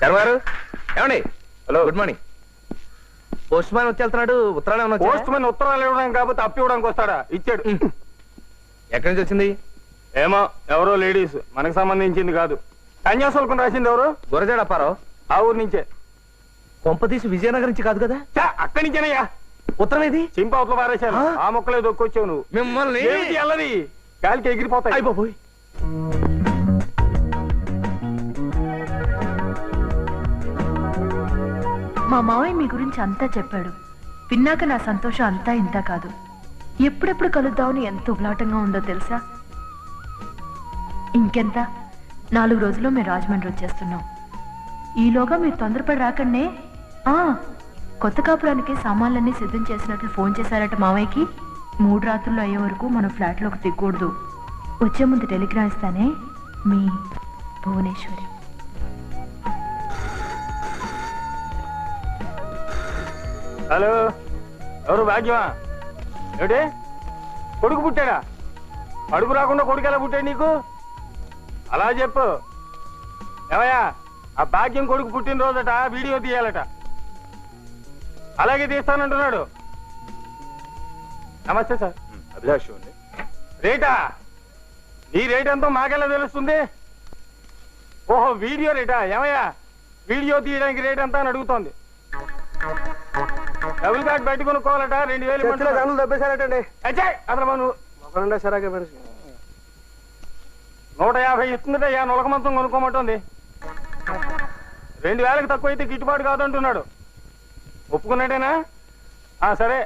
శర్మ గారు ఏమండి? Hello, good morning. Post man వచ్చి వెళ్తున్నాడు. ఉత్తరాలు పోస్ట్ మ్యాన్ ఉత్తరాలు ఇవ్వడానికి కాకపోతే అప్పు ఇవ్వడానికి వస్తాడా? ఇచ్చాడు. ఎక్కడి నుంచి వచ్చింది? ఏమో, ఎవరో లేడీస్, మనకు సంబంధించింది కాదు. కన్యాశుల్కం రాసింది ఎవరు? గురజాడ అప్పారావు. ఆ ఊరు నుంచే. కొంపతీసి విజయనగరం నుంచి కాదు కదా? అక్కడి నుంచేనయ్యా. ఉత్తరం ఏది? చింపవతలు పారేశాను. ఆ మొక్కలే దొక్కొచ్చావు నువ్వు. మిమ్మల్ని అల్లది గాలికి ఎగిరిపోతాయి. అయిపోయి మా మావయ్య మీ గురించి అంతా చెప్పాడు. విన్నాక నా సంతోషం అంతా ఇంత కాదు. ఎప్పుడెప్పుడు కలుద్దామని ఎంత ఉబలాటంగా ఉందో తెలుసా? ఇంకెంత 4 రోజుల్లో మేము రాజమండ్రి వచ్చేస్తున్నాం. ఈలోగా మీరు తొందరపడి రాకండి. కొత్త కాపురానికి సామాన్లన్నీ సిద్ధం చేసినట్లు ఫోన్ చేశారట మావయ్యకి. 3 రాత్రులు అయ్యే వరకు మనం ఫ్లాట్లోకి దిగకూడదు. వచ్చే ముందు టెలిగ్రామ్ ఇస్తానే. మీ భువనేశ్వరి. హలో, ఎవరు? భాగ్యమా? ఏమిటి, కొడుకు పుట్టాడా? అడుగు రాకుండా కొడుకు ఎలా పుట్టాడు నీకు? అలా చెప్పు. ఏమయ్యా, ఆ భాగ్యం కొడుకు పుట్టినరోజట వీడియో తీయాలట. అలాగే తీస్తానంటున్నాడు. నమస్తే సార్. అభిలాష్. రేటా? నీ రేట్ ఎంతో మాకెలా తెలుస్తుంది? ఓహో, వీడియో రేటా? ఏమయ్యా, వీడియో తీయడానికి రేట్ ఎంత అని అడుగుతోంది. డబుల్ కార్డ్ బయట కొనుక్కోవాలట. 2000 దెబ్బేశారటండి. అసలు నువ్వు 150 ఇస్తుందటయ్యా. నొలక మంచం కొనుక్కోమంటుంది. 2000కి తక్కువ అయితే గిట్టుబాటు కాదంటున్నాడు. ఒప్పుకున్నాడేనా? సరే.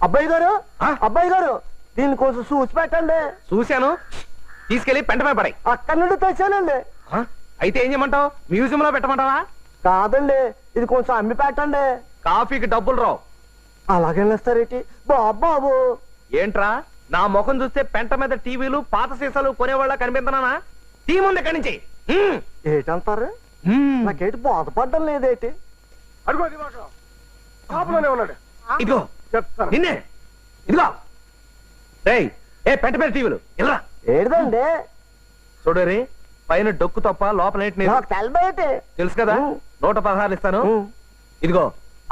అబ్బాయి గారు దీన్ని కొంచెం చూసి పెట్టండి. చూశాను. తీసుకెళ్లి పెంటమే పడాయి. అక్కడి నుండి తెచ్చానండి. అయితే ఏం చేయమంటావు? మ్యూజియం లో పెట్టమంటావా? కాదండి, ఇది కొంచెం అమ్మి పెట్టండి. కాఫీకి డబ్బులు రావు. అలాగేస్తారేంటి బాబు? ఏంట్రా, నా ముఖం చూస్తే పెంట మీద టీవీలు పాత సీసాలు కొనేవాళ్ళ కనిపిస్తున్నానా? టీ ముందు ఎక్కడి నుంచి ఏటంటారు? నాకేంటి బాధపడ్డం లేదేటి? అడుగు షాపులోనే ఉన్నాడు. ఇదిగో చెప్తాను. నిన్నే. ఇదిగో ఏ పెంట మీద టీవీలు ఇలా ఏడుదండి. చూడరి, పైన డొక్కు తప్ప లోపల తెలుసు కదా. 116 ఇస్తాను. ఇదిగో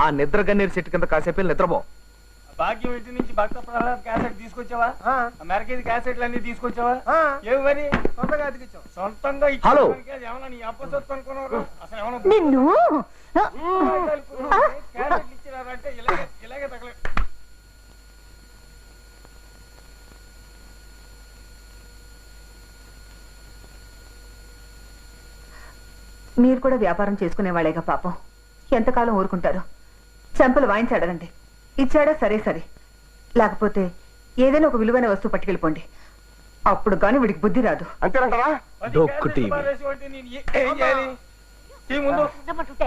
ఆ నిద్ర గన్నేరు చెట్టు కింద కాసేపు నిద్రపో. భాగ్యం ఇంటి నుంచి భక్త ప్రహ్లాద్ క్యాసెట్ తీసుకొచ్చావా? అమెరికా క్యాసెట్లు అన్ని తీసుకొచ్చావా? ఏమి మరి సొంతంగా అతికిచ్చావు? సొంతంగా. హలో, ఏమన్నా నీ అప్ప సొత్తు అనుకున్నారు? అసలు ఏమన్నా నిన్ను క్యాసెట్లు ఇచ్చినారంటే ఇలాగే తగలే. మీరు కూడా వ్యాపారం చేసుకునేవాళ్ళేగా పాపం. ఎంతకాలం ఊరుకుంటారు? చెంపలు వాయించి అడగండి. ఇచ్చాడా సరే సరే, లేకపోతే ఏదైనా ఒక విలువైన వస్తువు పట్టుకెళ్ళిపోండి. అప్పుడు గాని వీడికి బుద్ధి రాదు. అంతేనంటారా?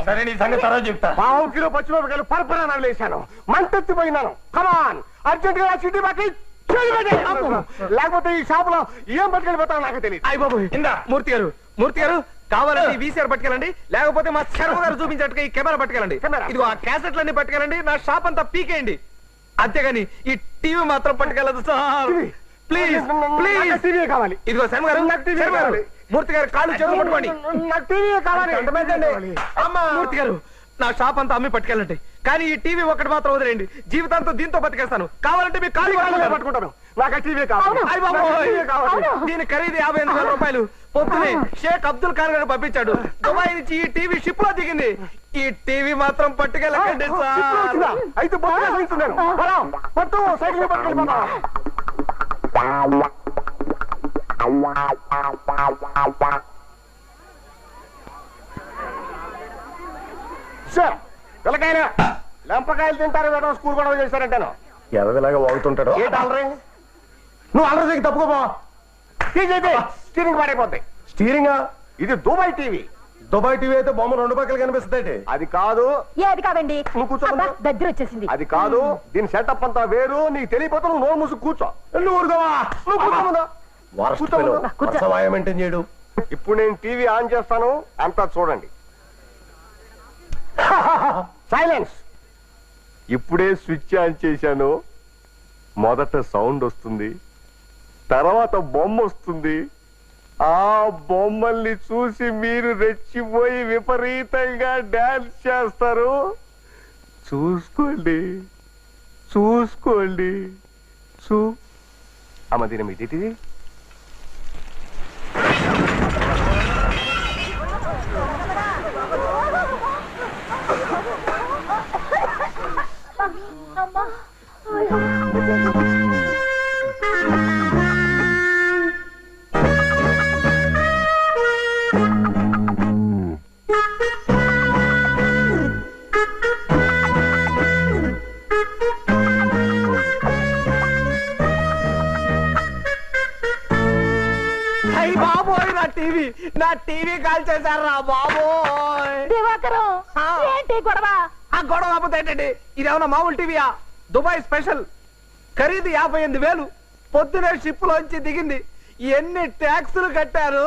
సరే, నీ సంగతి తర్వాత చెప్తా. 1/2 కిలో పచ్చిమిరపకాయలు పరపరాలు వేశాను. మంటెత్తిపోయినాను. కమాన్, అర్జెంట్ గా సిటీ బాకి లేకపోతే ఈ షాపులో ఏం పట్టుకెళ్ళిపోతానో నాకు తెలియదు. అయ్య బాబు, ఇందా మూర్తి గారు కావాలంటే వీసీఆర్ పట్టుకెళ్ళండి, లేకపోతే మా శర్మ గారు చూపించట్టుగా ఈ కెమెరా పట్టుకెళ్ళండి. ఇదిగో ఆ క్యాసెట్లన్నీ పట్టుకెళ్ళండి. నా షాప్ అంతా పీకేయండి. అంతేగాని ఈ టీవీ మాత్రం పట్టుకెళ్ళదు సార్. Please please. టీవీ కావాలి. ఇదిగో శర్మ గారు, మూర్తి గారు కాళ్ళు చేతులు పట్టుకోండి. నాకు టీవీ కావాలి. మూర్తి గారు, నా షాప్ అంతా అమ్మి పట్టుకెళ్ళండి, కానీ ఈ టీవీ ఒకటి మాత్రం వదిలేండి. జీవితాంతో దీంతో బతికేస్తాను. కావాలంటే మీ కాళ్ళు పట్టుకుంటాను. నాకు టీవీ కావాలి. దీని ఖరీదు 55,000 రూపాయలు. పొద్దునే షేక్ అబ్దుల్ ఖాన్ గారు పంపించాడు. దుబాయ్ నుంచి ఈ టీవీ షిప్ లో దిగింది. ఈ టీవీ మాత్రం పట్టుకెళ్ళకండి సార్. అయితే పట్టు సైకిల్ పట్టుకెళ్ళిపోతా. పిల్లకాయలు లెంపకాయలు తింటారు వేట స్కూల్ గొడవ చేశారంటాను. ఎవరిలాగా వాగుతుంటాడు. నువ్వు అల్లరికి తప్పుకోపో. స్టీరింగ్ పాడైపోతాయి. స్టీరింగ్ ఇది దుబాయ్ టీవీ. దుబాయ్ టీవీ అయితే బొమ్మ 2 పక్కలు కనిపిస్తుంది. అది కాదు. ఏది కాదండి, నువ్వు కూర్చో. దగ్గర వచ్చేసింది. అది కాదు, దీని సెటప్ అంతా వేరు. నీకు తెలియపోతే నువ్వు నోరు మూసుకు కూర్చో. నువ్వు ఊరుకోవా? మెయింటైన్ చేయడు. ఇప్పుడు నేను టీవీ ఆన్ చేస్తాను, అంతా చూడండి. సైలెన్స్. ఇప్పుడే స్విచ్ ఆన్ చేశాను. మొదట సౌండ్ వస్తుంది, తర్వాత బొమ్మ వస్తుంది, ఆ బొమ్మల్ని చూసి మీరు రెచ్చిపోయి విపరీతంగా డాన్స్ చేస్తారు. చూసుకోండి చూసుకోండి. అమ్మ దీని ఇదేంటిది? అయ్య బాబోయ్, నా టీవీ కాల్ చేశారా బాబోయ్. దివాకరం ఆ. ఏంటి గొడవ? ఆ గొడవ కాకపోతే ఏంటండి, ఇదేమన్నా మామూలు టీవీయా? దుబాయ్ స్పెషల్, ఖరీదు 58,000. పొద్దునే షిప్ లోంచి దిగింది. ఎన్ని ట్యాక్సులు కట్టారు.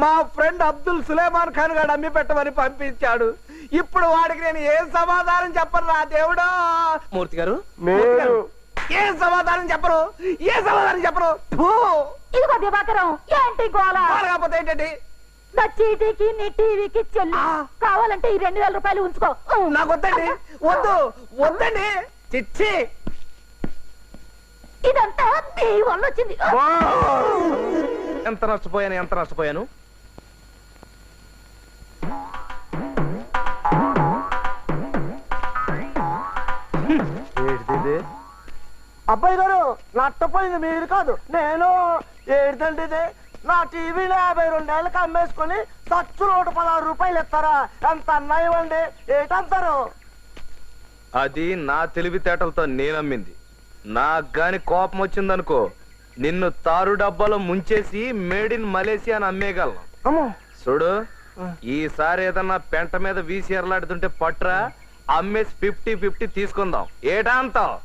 మా ఫ్రెండ్ అబ్దుల్ సులేమాన్ ఖాన్ గారు అమ్మి పెట్టమని పంపించాడు. ఇప్పుడు వాడికి నేను ఏం సమాధానం చెప్పను రా దేవుడా. మూర్తి గారు, మూర్తి గారు, ఏం సమాధానం చెప్పరు, ఏ సమాధానం చెప్పరు. ఫూ. ఇదిగో దివాకరం, ఏంటి గోల? గోల కాకపోతే ఏంటండి? నా చీటీకి నీ టీవీకి చెల్లి. ఆ. కావాలంటే ఈ 2,000 రూపాయలు ఉంచుకో. నాకు వద్దండి, వద్దు వద్దండి. చిచ్చి, ఇదంతా నీ వల్ల వచ్చింది. ఎంత నష్టపోయాను. ఏంటిది? అబ్బాయి గారు, నట్టపోయింది మీరు కాదు నేను. ఏంటంటే ఇది? నా టీవీని 52 ఏళ్ళకి అమ్మేసుకొని ఖర్చు 116 రూపాయలు ఇస్తారా? ఎంత అన్యాయం అండి. ఏంటంటారు? అది నా తెలివితేటలతో నేనమ్మింది. నాకు గాని కోపం వచ్చిందనుకో, నిన్ను తారు డబ్బాలో ముంచేసి మేడ్ ఇన్ మలేసియా అని అమ్మేయగలను. అమ్మో, చూడు, ఈసారి ఏదన్నా పెంట మీద వీసీ ఎరలాడుతుంటే పట్రా, అమ్మేసి 50-50 తీసుకుందాం. ఏటా అంటావ్?